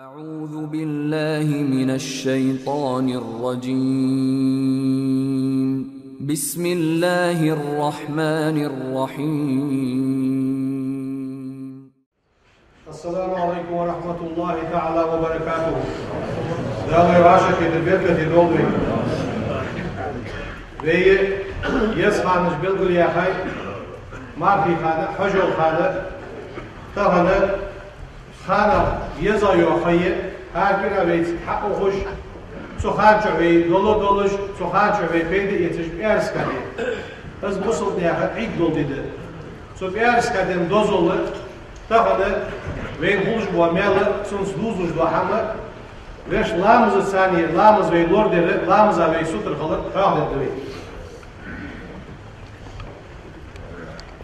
أعوذ بالله من الشيطان الرجيم. بسم الله الرحمن الرحيم. السلام عليكم ورحمة الله تعالى وبركاته. دعوة راشك البركة دولوي. ويه يسخانش بلغل يا خي ما في خانة حجر خانة تهنا خانة يزايو خيه هر كنا بيت حق خوش سخان شوي دولش سخان شوي بيد يتش بيرس كده از وصل ده عيد دول ده سو بيرس كده دوزول تهنا وين خوش بوامل سونس دوزوش بحمل ويش لامز الثانية لامز ويلور ده لامز على سوتر خلق خالد ده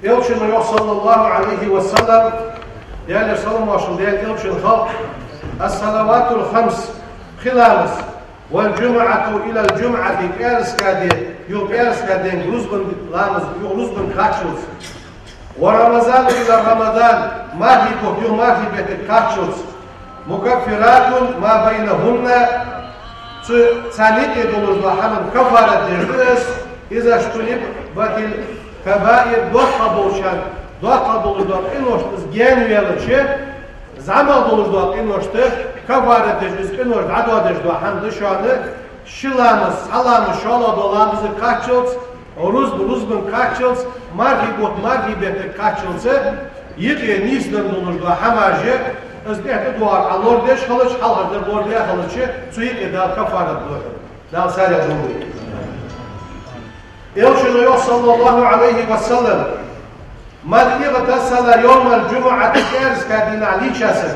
يوشن صلى الله عليه وسلم يعني صلى الله عليه وسلم يوشن خلق الصلوات الخمس خلالس والجمعة إلى الجمعة بيرس كادي يو بيرس كادي يوزبن لامز يوزبن كاتشوس ورمضان إلى رمضان ما هي يو ما هي بيت كاتشوس مكفرات ما بينهن ثانية دولار محمد كفارة الرئيس إذا اشتنب باتل كبائر دوخة بولشان دوخة دولار إنوش تزجين ويالتشي زعمل دولار إنوش كفارة الرئيس إنوش عدوى دجدوا حمد شانه شلامز سلامز شالا دولامز كاتشلز روزبن كاتشلز مارهي بيت كاتشلز يقي نيسدن دولار حماجي از بيحت دوار علور ديش خلش حلقر در بور بيا خلشي سويق دال كفارة دور دال سارة دولي يوشن صلى الله عليه وسلم من اغتسل يوم الجمعة كارس كادين علي شاسر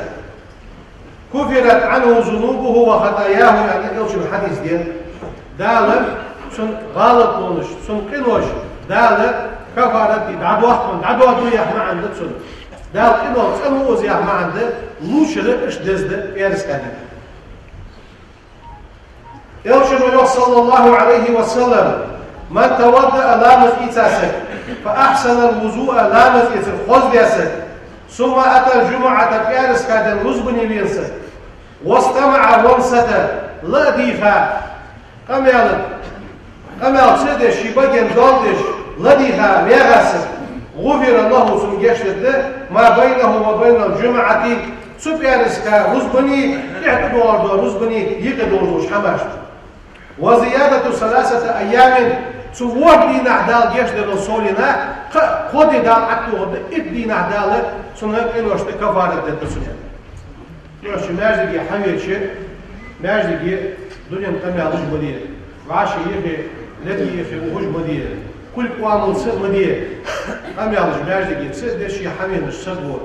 كفرت عنه ذنوبه وخطاياه يعني يوشن الحديث دين دال سن غالط دونش سن قنوش دال كفارة دي دعدو يحمى عندك سن دال قنوش سنو زي يحمى عندك لوشل اش دزد كارس كادين يوشن صلى الله عليه وسلم من توضأ لامز إيتاسك فأحسن الوضوء لامز إيتاسك خذ دياسك ثم أتى الجمعة بيارس كادن رزبني بينسك واستمع وانسة لا ديخا قميالك سيدش يبقين دولدش لا ديخا ميغاسك غفر الله سنجشت ما بينه وبين الجمعة سبيارس كرزبني يعتدوا رزبني يقدروش حماش وزيادة 3 أيام سوور دين عدال جيش دل صولنا خود دال عتو دين عدال سنة إنوش تكفارة دتسنة يوش ماجدي حميتشي ماجدي دنيا متمع لج مدير وعاشي يخي لدي يخي وهج مدير كل قوام سر مدير أمي لج ماجدي سد شي حميد الصدور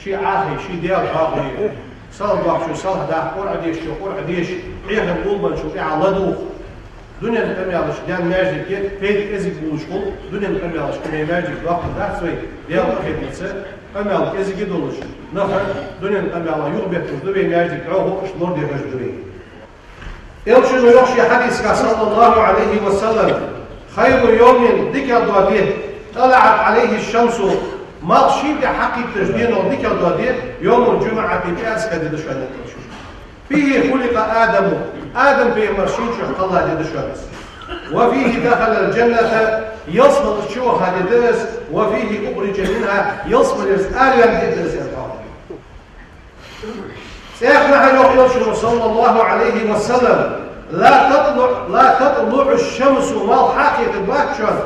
شي عاخي شي ديال باقي صار باق شو صار ده قرعديش شو قرعديش عيها نقول شو على دنيا نكملش دان ماجد كي فيد ازيك بولشكل دنيا نكملش كمي ماجد واقع ده سوي ديال خيبتسه كمل ازيك دولش نخر دنيا نكمل يغبط دبي ماجد عوه شلور دي رجدوي يلشن يخشي حديث صلى الله عليه وسلم خير يوم ذكر دواديه طلعت عليه الشمس ما شيء حقيقة تجدين وذكر دواديه يوم الجمعة بأس كده شوية فيه خلق آدم في مرشين شو الله جدشانس وفيه دخل الجنة يصمد الشوخ هذا وفيه أخرج منها يصمد آليا جدس سيخنع يقول صلى الله عليه وسلم لا تطلع الشمس مال حاكية الباكشان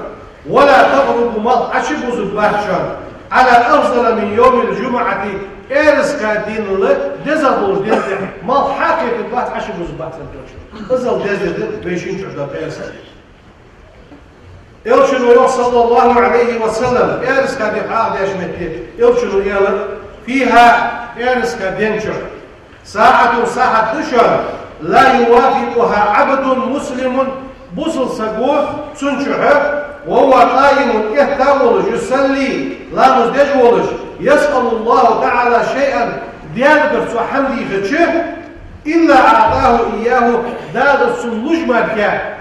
ولا تغرب مال عشبوز الباكشان على أفضل من يوم الجمعة إيرس كادين له دزادوش دزد مال حاكي البات عشر مزبات أزل دزد بيشين شعدا إيرس إلشنو صلى الله عليه وسلم إيرس كادين عاد يشمتي إلشنو يلا فيها إيرس كادين شر ساعة دشر لا يوافقها عبد مسلم بوصل سقوه سنشعه وهو قائم يهتاولش يصلي لا مزدجولش يسأل الله تعالى شيئا ديالك حمدي خدشه إلا أعطاه إياه دال السنلوش ماركا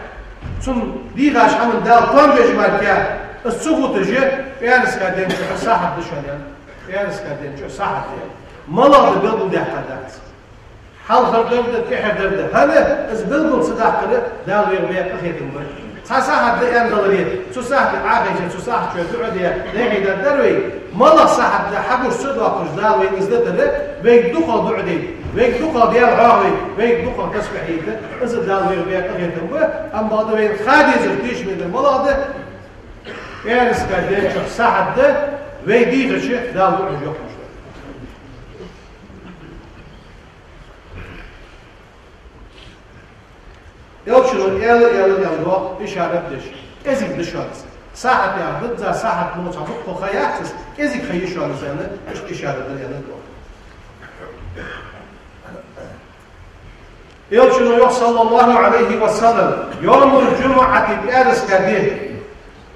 سن ديغاش حمد دال طنبش ماركا السفو تجي بيانس كادين شو صاحب دشان يعني بيانس كادين شو صاحب يعني ملا بيلدو ده حدات حلقة دبدة كحر دبدة هذا إزبلغل صداق كده دال ويربيع أخيتهم بر صاحب ده أندلري صاحب عاقل صاحب شو تعدي ليه ده دروي ملا صاحب ده حبوا السد وقش دال وين إزدت ده بيدقل بعدي بيدقل ديال عاوي بيدقل تسبحيه إذا دال ويربيع أخيتهم بر أما ده بين خادز التيش من الملا ده يعني سكادين شخص صاحب ده بيديه شيء دال ويربيع يوشلون يلا إشارة دش إزيك دشارس ساعة يعرض ذا ساعة موت عبق خياتس إزيك خيشارس يعني إيش إشارة ده يعني يوشلون صلى الله عليه وسلم يوم الجمعة بأرس كبير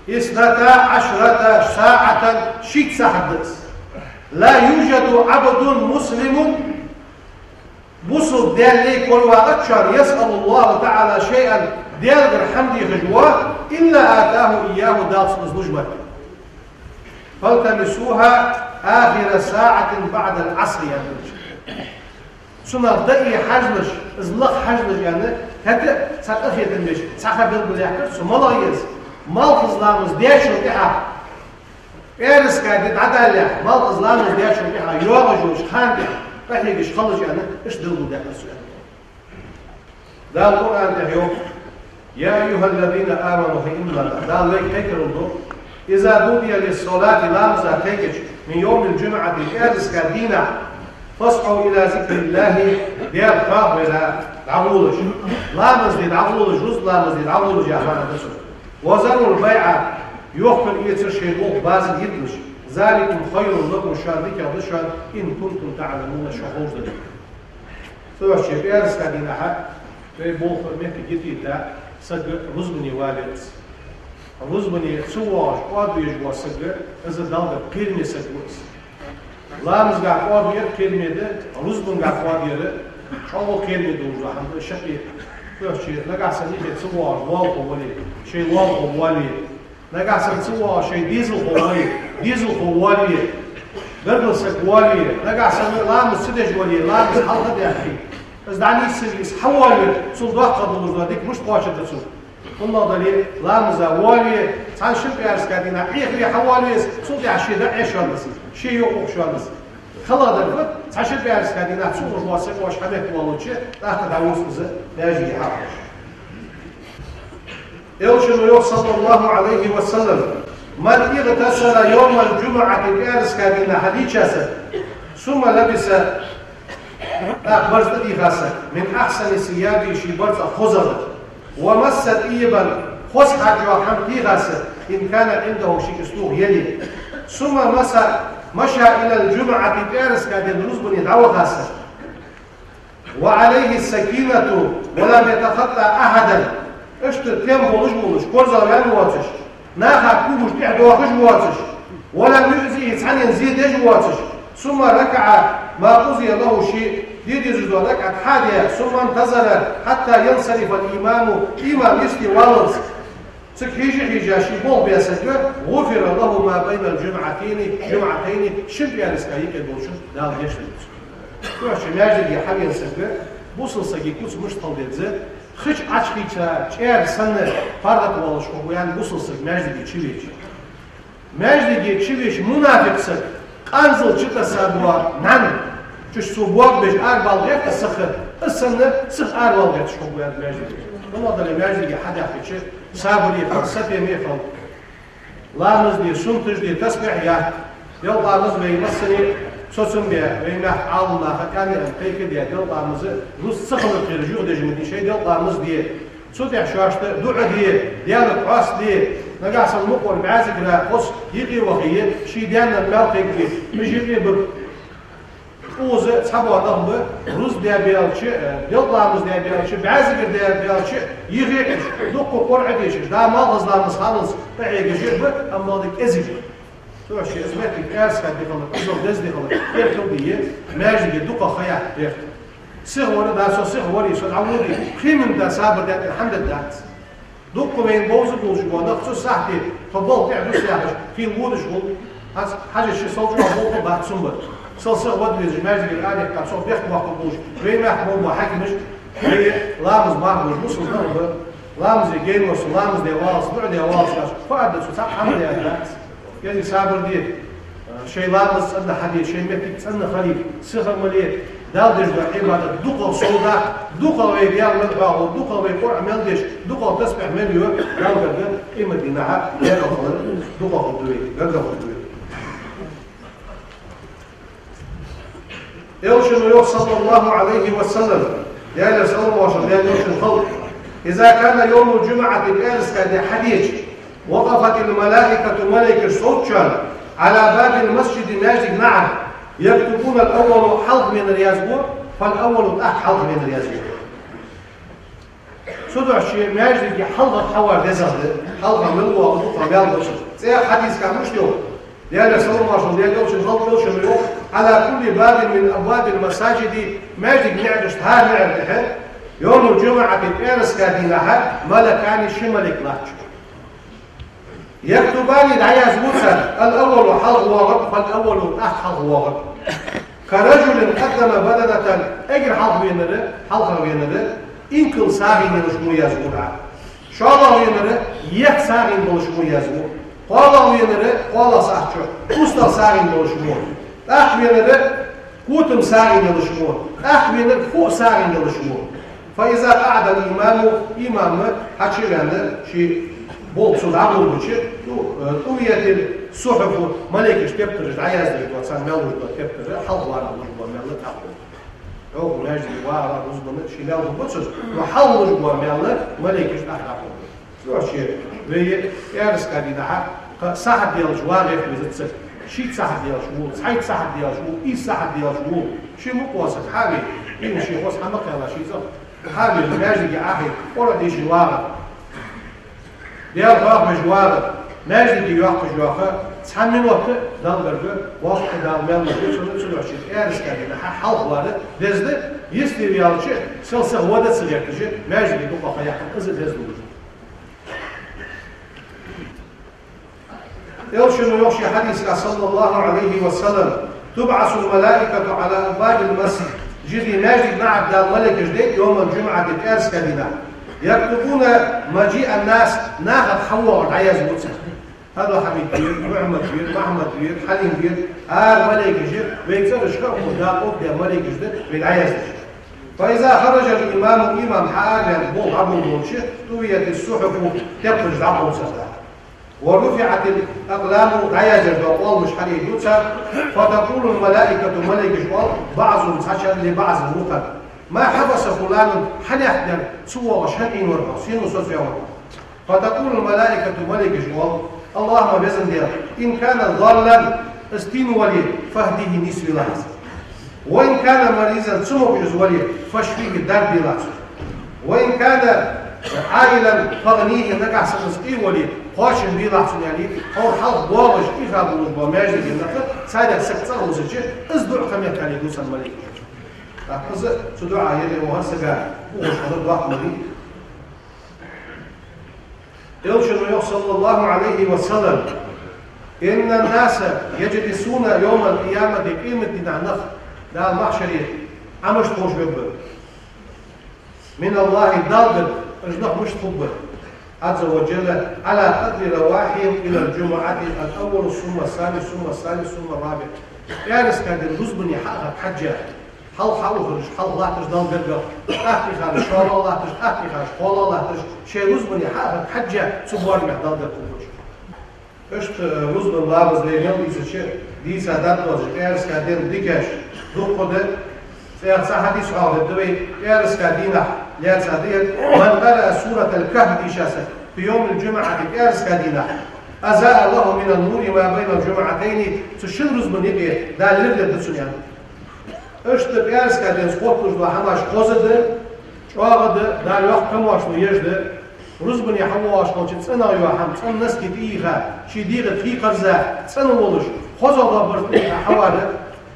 12 ساعة شيت ساحدث لا يوجد عبد مسلم بصر ديال ليك والواقتشار يسأل الله تعالى شيئا ديال غير حمدي خجواه إلا آتاه إياه داس نجمة فالتمسوها آخر ساعة بعد العصر يعني سنة دقي حجلش إزلق حجلش يعني هكذا سأخيط المش سأخيط بالبلاكر سمال غيز مال إزلامز ديش الإحا إيرس كادت عدالة مال إزلامز ديش الإحا يوغجوش خاندح فهيجش خلص يعني ايش دلوا ده السؤال ده القرآن اليوم يا أيها الذين آمنوا إن ده ليك هيكروا إذا دودي للصلاة لامزة تيجش من يوم الجمعة الإرس كدينة فاسعوا إلى ذكر الله ديال خاف إلى العبولش لامز دي العبولش جزء لامز دي العبولش يا أخوانا بسر وزروا البيعة يخبر إيتر شيء بازل يدلش ذلك خير لكم شادك ودشان إن كنتم تعلمون شهور ذلك. سوى الشيء بيرس كدين أحد في بوخ مهك جديد ده سج رزبني والد رزبني سواش قادو يجوا سج إذا دالك كلمة سجوس لامز قاعد قادو ير كلمة ده رزبن قاعد قادو ير أول كلمة دوجا حمد الشقي سوى الشيء لقى سنيجة سواش والقو ولي شيء والقو ولي نقع سنسوا شيء ديزل خوالي برد سكوالي نقع سن لام السدج ولي لام حلقة يا أخي بس دعني يس حوالي صدق قبل ذلك مش قاشة تسوق والله دليل لام زوالي عن شو بيارس كادينا عيخ حوالي صدق عشية ده إيش هالس شيء يوقف شو هالس خلا ده عن شو بيارس كادينا تسوق واسق واش حبيت والله شيء تأخذ عوز كذا لاجي حاجة يوشن صلى الله عليه وسلم من اغتسل يوم الجمعة بأرس كادينا حديثة ثم لبس برز إغاسة من أحسن ثيابه شي برز خزر ومس إيبا خسحة جوحم إغاسة إن كان عنده شيء اسلوه يلي ثم مشى إلى الجمعة بأرس كادينا رزبني دعوة غاسة وعليه السكينة ولم يتخطى أحدا اشتر تيم بولش كورزا لا مواتش ناخا كوبش تحدو واخش مواتش ولا يؤذي يتعني يزيد يج مواتش ثم ركع ما قضي له شيء يجوز ركعة حادية ثم انتظر حتى ينصرف الإمام يستي والرز سك هيجي شيبول بيسجل غفر له ما بين جمعتين شب يعني سكايك البولش دال يشتري شو ماجد يا حبيبي سجل بوصل سجيكوس مش طلبت زاد خش عشقيتها شعر سنة فرق والله شو يعني بوصل ماجد يتشويش ماجد يتشويش منافق سك أنزل شتا سابوا نعم شش سبوق بيج أربع غير السخر السنة سخ أربع غير شو يعني ماجد والله ده ماجد يحد يحكي شيء سابولي فلسفة ميفل لا نزدي سنتج دي تسبح يلا نزدي مسني سوسم بيا وين عالنا فكان كيك دي يلا مز نص سخن الرجوع ده جمدي شيء يلا نزدي صوتي شاشته دعاء ديالك عاس دي نقع سنمقور بعازك لا قص يقي وخيه شي ديالنا المالك مش يقي بك اوز صحابو ضربه روز ديالشي يلا مز ديالشي بعازك ديالشي يغي دقو قرعه ديش دا ما غزنا خالص طيق جيب اما ديك ازج تو شي اسمك كاس كدي خلص دو دز دي خلص يركب دي ماجي دقه خيا يركب صغور دا صغوري سو عودي خيم دا صابر دا الحمد لله دقه بين بوز بوجو دا خصو صاحتي فضل تعدو سلاح في وود شغل حاجه شي صوت بوق بعد سنبر سلسة ودوز ماجد الآن يحكم صوب يحكم وقبوش وين ما يحكمون وحكمش وين لامز معبوش مسلم ضربه لامز يجيموس لامز ديوالس نوع ديوالس فقد سوساب حمد يا ناس يجي سابر دي شيء لامز عندنا حديث شيء متك عندنا خليل سخر مليء دال دش بعبادة دقل صودا دقل ويبيان مدباغ دقل ويقرع ملدش دقل تسبح مليو دال قدر إما دينها دقل خدوي قدر خدوي يوشن صلى الله عليه وسلم يا صلى الله عليه وسلم يا يوشن خلق إذا كان يوم الجمعة الآنس كان حديث وقفت الملائكة ملك صوتشان على باب المسجد ماجد نعم يكتبون الأول حظ من اليازبور فالأول تحت حظ من اليازبور سودو الشيء ماجد يحظ حوار دزغ حظ من هو وضوطة بيان بشر سيا حديث كان مش يوم لأن صلى الله عليه وسلم يوشن خلق يوشن يوم على كل باب من أبواب المساجد ماجد نعدش ها نعرفه يوم الجمعة الآنس كادينها ملكان شملك لاتش يكتبان العياز موسى الأول حظ وغب فالأول تحت حظ وغب كرجل قدم بدنة أجر حظ وينره حظ وينره إنكل ساغين يلشمو يزمو شاء وينره يك ساغين بلشمو يزمو قال وينره قال صحشو أستا ساغين بلشمو أخ وينره قوتم ساغين يلشمو أخ وينره فوق ساغين يلشمو فإذا قعد الإمام حكي لنا شيء بول صدعه بوشي طوية الصحف ملك اشتبتر عياز لك وصان ملوش بكبتر حظ وانا مجبور ملك حقه يوم ناجي وارا مزبنة شي ملوش بوشي وحظ مجبور ملك اشتبتر سوى شيء وهي يارس كادينا صاحب ديال جواري في زتسك شي صاحب ديال شمول صحيح صاحب ديال شمول إيه صاحب ديال شمول شي مقواسك حامي إيه شي قوس حمق يلا شي زم حامي ناجي عاحي ولا دي شي وارا ديال غاق مجوارة ماجد دي يوقف جواخة تحمل وقت دال برجو وقت دال ميل مجو سنو شيء إيرس كادينا حلق وارد دزد يستي ريال شيء سلسة ودت سليك شيء ماجد دي بقى خياحة إزد دزد وجو يوشن يوشي حديث صلى الله عليه وسلم تبعث الملائكة على أبواب المسجد جدي ماجد مع دال ملك جديد يوم الجمعة إيرس كادينا يكتبون مجيء الناس ناخذ حوا العياز موسى هذا حبيب كبير محمد كبير محمد كبير حليم كبير ملك جديد ويكسر شكر وداقوك يا ملك جديد بالعياز فإذا خرج الإمام إمام حاجة بول عبد المنشئ طويت الصحف تبرج عبد موسى ورفعت الأقلام عياز الدوال مش حليم موسى فتقول الملائكة ملك جديد بعضهم ساشر لبعض الموقف ما حبس فلان حد يحضر سوى وشهدين ورقة سين وصوص يوم فتقول الملائكة ملك جوال اللهم بيزن دير إن كان ضالا استين ولي فهديه نسوي لحظة وإن كان مريضا سمو بجز ولي فاشفيه الدار بلحظة وإن كان عائلا فغنيه نقع سنسقي ولي قاشم بلحظة يعني أو حظ بواغش إخاب الوجبة ماجد النقل سادة سكتر وزجي ازدع كمية كان يدوس الملك أخذ سدعاء يلي وهسجا وش هذا الوقت مري يوشن صلى الله عليه وسلم إن الناس يجلسون يوم القيامة بقيمة نخ لا المحشرية عمش خوش ببر من الله الضالب رجلك مش تخبر عز وجل على قدر رواحهم إلى الجمعة الأول ثم الثالث ثم الثالث ثم الرابع يعني سكاد الرزبن يحقق حجة حل خرج حل الله تجدال قرقر أحكي خارج شوال الله تجد أحكي خارج قول الله تجد شيء رزبن يحقق حجة سبوار محدال قرقر اشت رزبن لابز ليميل ديسا شيء ديسا دادوز إيرس كادين ديكاش دوقود سيارسا حديث عوض الدوي إيرس كادينح ليرسا ديت من قرأ سورة الكهف ديشاسك في يوم الجمعة إيرس كادينح أزاء الله من النور ما بين الجمعتين تشل رزبن يقيت دا لرد دسونيان اشت بيارس كادين سقوطلوش دو حماش قوزد شواغد دا الوقت كمواش ويجد رزبن يحواش قوشي تسنى يوحم تسنى نسكي تيغا شي ديغت في قرزة تسنى ولش خوزو دابرت حوالي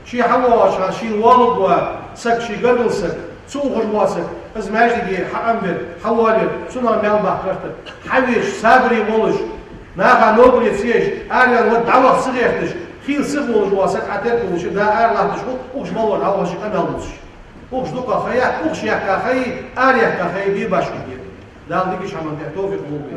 شي حواش شي والد وسك شي قرن سك سوغش واسك از ماجدي حقنبر حوالي سنة ميال بحكرت حويش سابري ولش ناخا نوبل يتسيش آليان ودعوة صغيرتش خيل سبوا جواسك عتيرك وش دا الله تشغل وش مول هوا شيء أنا وش وش دوكا خيا وش يحكي خي أريح كخي بيباش كبير ده عندك إيش عمل توفيق ممكن